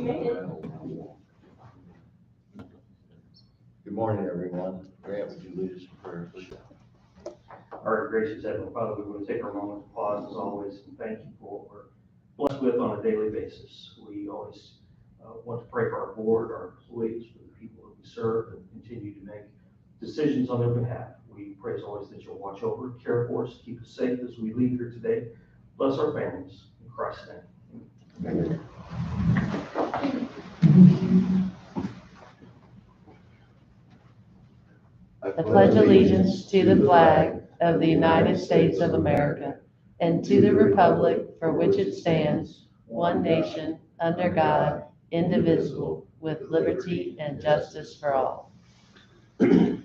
Good morning, everyone. Grant, would you lead us in prayer, please? Our gracious Heavenly Father, we want to take our moment to pause as always and thank you for what we're blessed with on a daily basis. We always want to pray for our board, our employees, for the people that we serve, and continue to make decisions on their behalf. We pray as always that you'll watch over, care for us, keep us safe as we leave here today. Bless our families. In Christ's name. I pledge allegiance to the flag of the United States of America and to the republic for which it stands, one nation, under God, indivisible, with liberty and justice for all. Lance,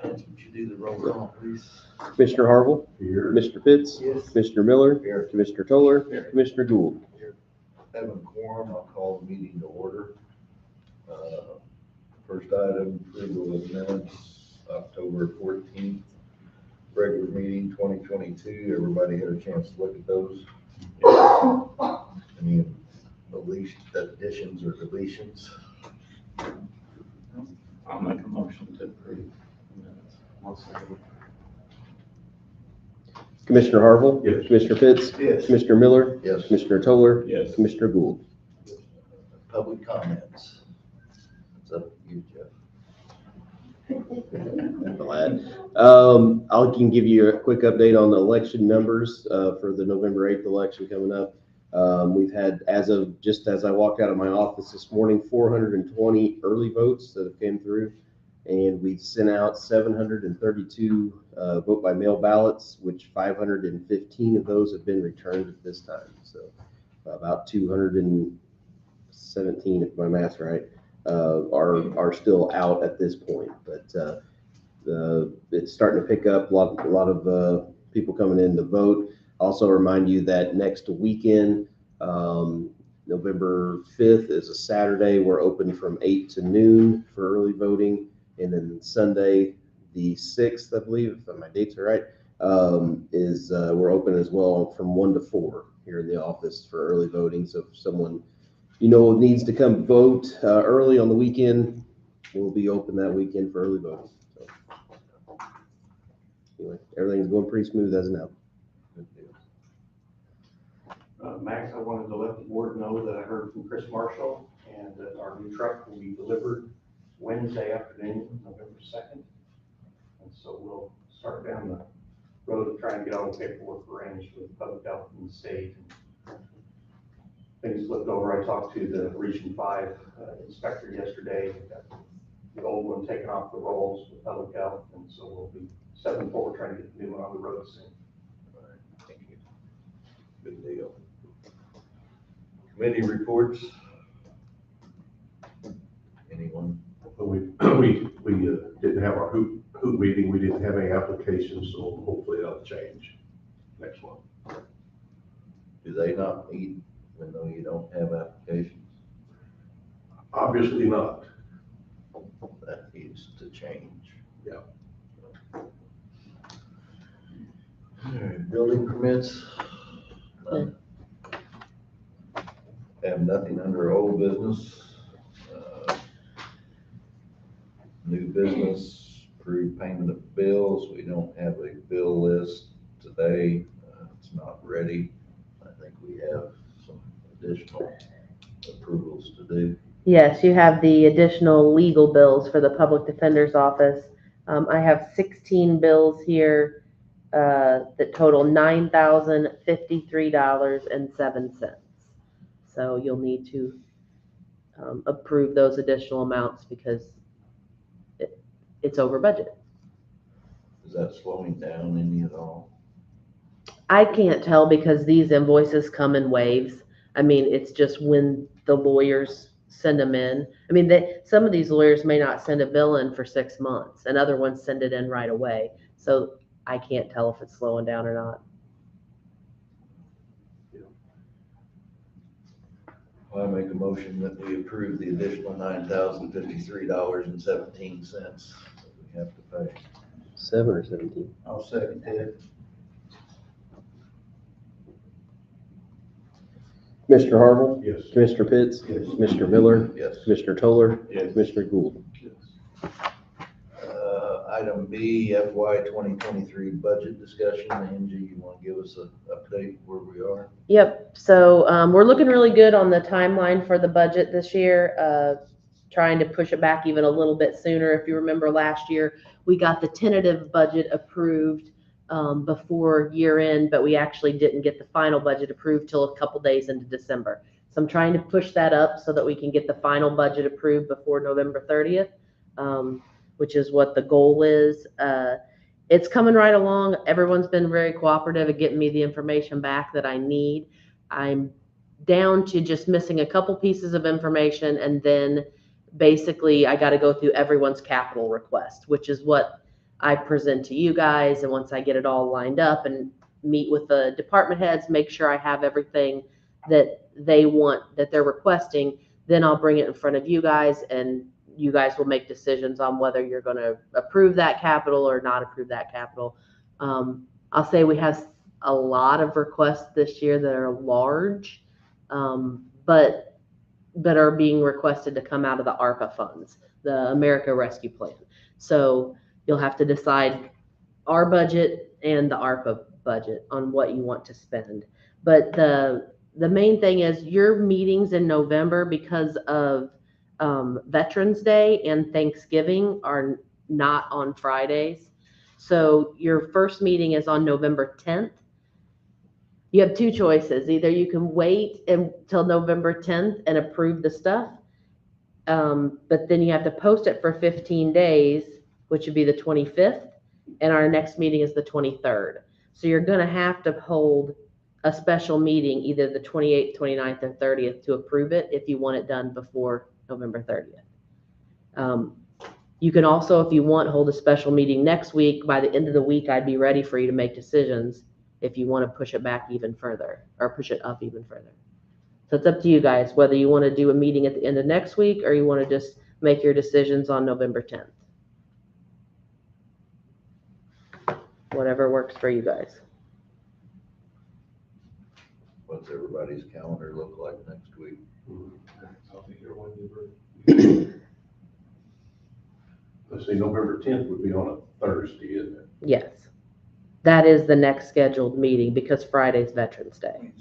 would you do the roll call, please? Commissioner Harville, Here. Mr. Pitts, Yes. Commissioner Miller, Here. Commissioner Toller, Here. Commissioner Gould. Having quorum, I'll call the meeting to order. First item, approval of minutes, October 14th, regular meeting 2022. Everybody had a chance to look at those. Any additions or deletions? I'll make a motion to approve. Commissioner Harville, Yes. Commissioner Pitts, Yes. Commissioner Miller, Yes. Commissioner Toller, Yes. Commissioner Gould. Public comments. It's up to you, Jeff. I can give you a quick update on the election numbers for the November 8th election coming up. We've had, just as I walked out of my office this morning, 420 early votes that have came through. And we've sent out 732 vote by mail ballots, which 515 of those have been returned at this time. So about 217, if my math's right, are still out at this point. But it's starting to pick up. A lot of people coming in to vote. Also remind you that next weekend, November 5th is a Saturday. We're open from 8 to noon for early voting. And then Sunday, the 6th, I believe, if my dates are right, is we're open as well from 1 to 4 here in the office for early voting. So if someone needs to come vote early on the weekend, we'll be open that weekend for early voting. So anyway, everything's going pretty smooth as of now. Good deal. Max, I wanted to let the board know that I heard from Chris Marshall and that our new truck will be delivered Wednesday afternoon, November 2nd. And so we'll start down the road of trying to get all the paperwork arranged with public health and the state. Things flipped over. I talked to the Region 5 inspector yesterday. We got the old one taken off the rolls with public health, and so we'll be stepping forward trying to get the new one on the road soon. All right, thank you. Good deal. Committee reports. Anyone? We didn't have our hoop meeting, we didn't have any applications, so hopefully that'll change next month. Do they not meet even though you don't have applications? Obviously not. That needs to change. Yeah. All right, building permits. None. Have nothing under old business. New business, approved payment of bills. We don't have a bill list today. It's not ready. I think we have some additional approvals to do. Yes, you have the additional legal bills for the public defender's office. I have 16 bills here that total $9,053.07. So you'll need to approve those additional amounts because it's over budget. Is that slowing down any at all? I can't tell because these invoices come in waves. I mean, it's just when the lawyers send them in. I mean, some of these lawyers may not send a bill in for 6 months and other ones send it in right away. So I can't tell if it's slowing down or not. I make a motion that we approve the additional $9,053.17 that we have to pay. 7 or 17? I'll second that. Commissioner Harville, Yes. Commissioner Pitts, Yes. Commissioner Miller, Yes. Commissioner Toller, Yes. Commissioner Gould. Item B, FY 2023 budget discussion. Angie, you want to give us an update where we are? Yep, so, we're looking really good on the timeline for the budget this year, trying to push it back even a little bit sooner. If you remember last year, we got the tentative budget approved, before year end, but we actually didn't get the final budget approved till a couple days into December. So I'm trying to push that up so that we can get the final budget approved before November 30th, which is what the goal is. It's coming right along. Everyone's been very cooperative at getting me the information back that I need. I'm down to just missing a couple pieces of information, and then basically I got to go through everyone's capital request, which is what I present to you guys. And once I get it all lined up and meet with the department heads, make sure I have everything that they want, that they're requesting, then I'll bring it in front of you guys, and you guys will make decisions on whether you're going to approve that capital or not approve that capital. I'll say we have a lot of requests this year that are large, but are being requested to come out of the ARPA funds, the America Rescue Plan. So you'll have to decide our budget and the ARPA budget on what you want to spend. But the main thing is your meetings in November, because of Veterans Day and Thanksgiving, are not on Fridays. So your first meeting is on November 10th. You have two choices. Either you can wait until November 10th and approve the stuff, but then you have to post it for 15 days, which would be the 25th, and our next meeting is the 23rd. So you're going to have to hold a special meeting either the 28th, 29th, or 30th to approve it if you want it done before November 30th. You can also, if you want, hold a special meeting next week. By the end of the week, I'd be ready for you to make decisions if you want to push it back even further or push it up even further. So it's up to you guys, whether you want to do a meeting at the end of next week or you want to just make your decisions on November 10th. Whatever works for you guys. What's everybody's calendar look like next week? I'll be here when you Let's see, November 10th would be on a Thursday, isn't it? Yes. That is the next scheduled meeting because Friday's Veterans Day.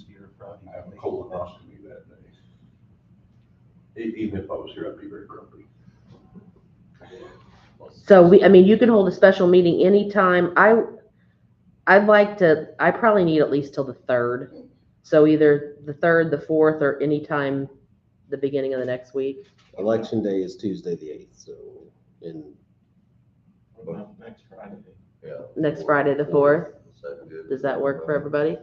I have a colonoscopy that day. Even if I was here, I'd be very grumpy. So you can hold a special meeting anytime. I probably need at least till the 3rd. So either the 3rd, the 4th, or anytime the beginning of the next week. Election Day is Tuesday the 8th, so Next Friday. Yeah. Next Friday, the 4th. Is that good? Does that work for everybody?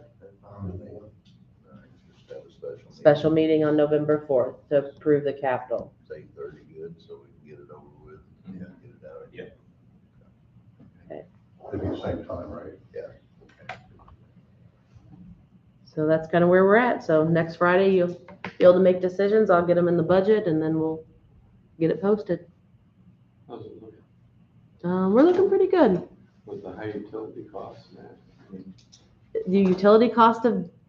Just have a special meeting. Special meeting on November 4th to approve the capital. It's 8:30 good, so we can get it over with. Yeah. Get it out. Yeah. It'd be the same time, right? So that's kind of where we're at. So next Friday, you'll be able to make decisions. I'll get them in the budget and then we'll get it posted. How's it looking We're looking pretty good. with the high utility costs now? The utility cost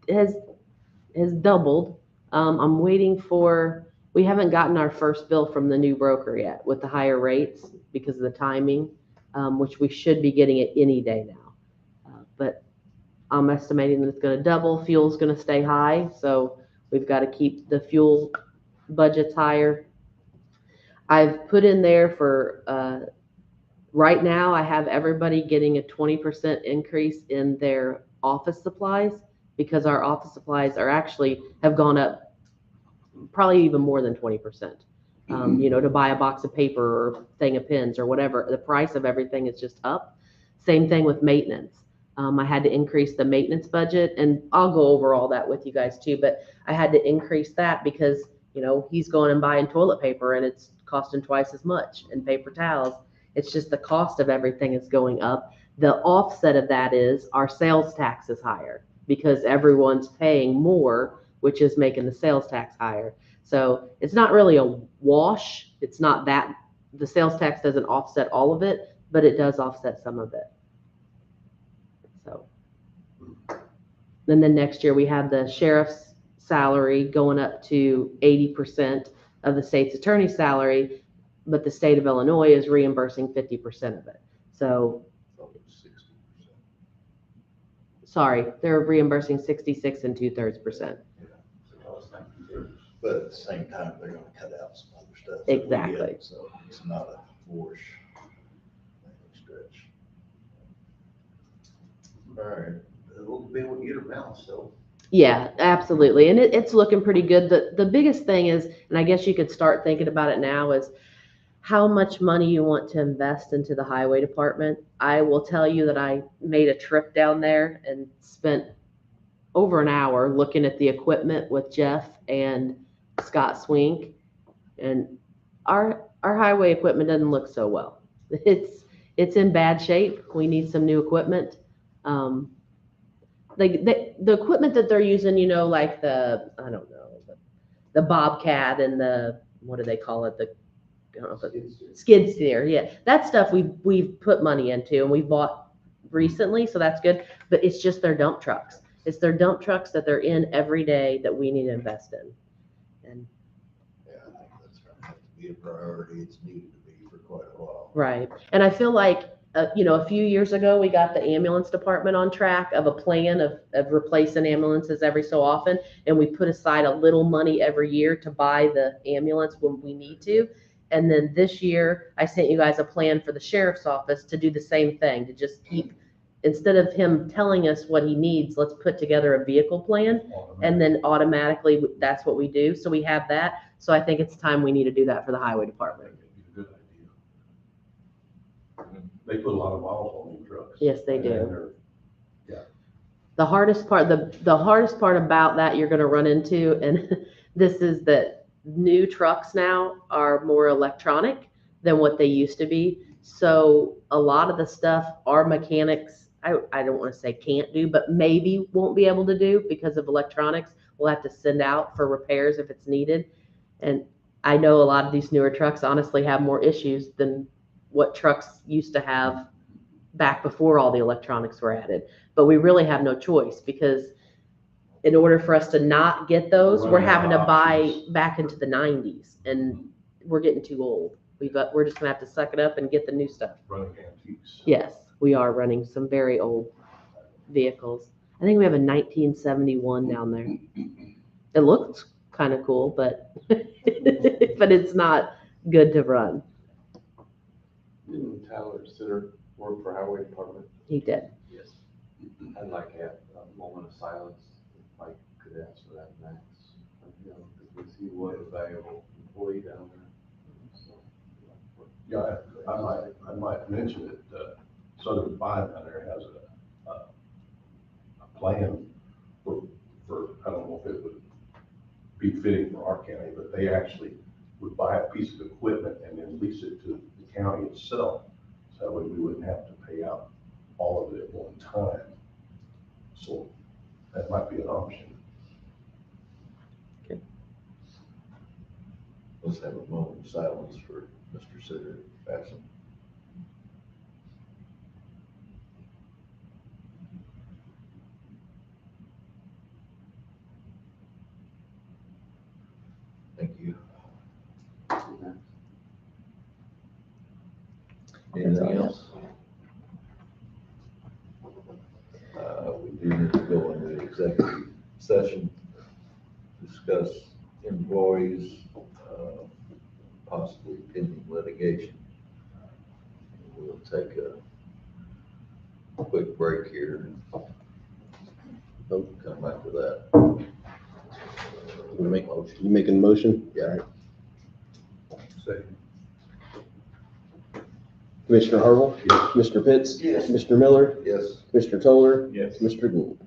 has doubled. I'm waiting for, we haven't gotten our first bill from the new broker yet with the higher rates because of the timing, which we should be getting it any day now. But I'm estimating that it's going to double. Fuel's going to stay high, so we've got to keep the fuel budgets higher. I've put in there for right now, I have everybody getting a 20% increase in their office supplies because our office supplies have gone up probably even more than 20%. To buy a box of paper or thing of pens or whatever, the price of everything is just up. Same thing with maintenance. I had to increase the maintenance budget, and I'll go over all that with you guys too, but I had to increase that because, he's going and buying toilet paper and it's costing twice as much, and paper towels. It's just the cost of everything is going up. The offset of that is our sales tax is higher because everyone's paying more, which is making the sales tax higher. So it's not really a wash. It's not that the sales tax doesn't offset all of it, but it does offset some of it. So, and then next year we have the sheriff's salary going up to 80% of the state's attorney's salary, but the state of Illinois is reimbursing 50% of it. So, Thought it was 60%. sorry, they're reimbursing 66 2/3%. But at the same time, they're gonna cut out some other stuff. that we get, Exactly. So it's not a wash. Stretch. All right, we'll be able to get her balanced though. Yeah, absolutely. And it's looking pretty good. The biggest thing is, and I guess you could start thinking about it now, is how much money you want to invest into the highway department. I will tell you that I made a trip down there and spent over an hour looking at the equipment with Jeff and Scott Swink. And our highway equipment doesn't look so well. It's in bad shape. We need some new equipment. The equipment that they're using, you know, like the Bobcat and the, what do they call it? I don't know if it's skid steer. Yeah, that stuff we've put money into and we bought recently, so that's good. But it's just their dump trucks. It's their dump trucks that they're in every day that we need to invest in. And Yeah, I think that's gonna have to be a priority. It's needed to be for quite a while. right. And I feel like, a few years ago, we got the ambulance department on track of a plan of replacing ambulances every so often. And we put aside a little money every year to buy the ambulance when we need to. And then this year, I sent you guys a plan for the sheriff's office to do the same thing, to just keep, instead of him telling us what he needs, let's put together a vehicle plan. And then automatically, that's what we do. So we have that. So I think it's time we need to do that for the highway department. Good idea. They put a lot of miles on these trucks. Yes, they And do. they're- The hardest part about that you're going to run into, and this is that new trucks now are more electronic than what they used to be. So a lot of the stuff our mechanics, I don't want to say can't do, but maybe won't be able to do because of electronics. We'll have to send out for repairs if it's needed. And I know a lot of these newer trucks honestly have more issues than what trucks used to have back before all the electronics were added. But we really have no choice because in order for us to not get those, we're having to buy back into the 90s and we're getting too old. We're just gonna have to suck it up and get the new stuff. Running antiques. Yes, we are running some very old vehicles. I think we have a 1971 down there. It looks kind of cool, but but it's not good to run. Didn't Tyler Sitter work for Highway Department? He did. Yes. I'd like to have a moment of silence, if I could ask for that, Max. Because he was a valuable employee down there. So, Yeah, I might mention that Southern Five down there has a plan for, I don't know if it would be fitting for our county, but they actually would buy a piece of equipment and then lease it to the county itself. So that way we wouldn't have to pay out all of it at one time. So that might be an option. Let's have a moment of silence for Mr. Sitter passing. Thank you. Anything else? We do need to go into executive session, discuss employees, possibly pending litigation. We'll take a quick break here and come back to that. We make motion. You making a motion? Yeah. Second. Commissioner Harville? Yes. Commissioner Pitts? Yes. Commissioner Miller? Yes. Commissioner Toller? Yes. Mr. Gould?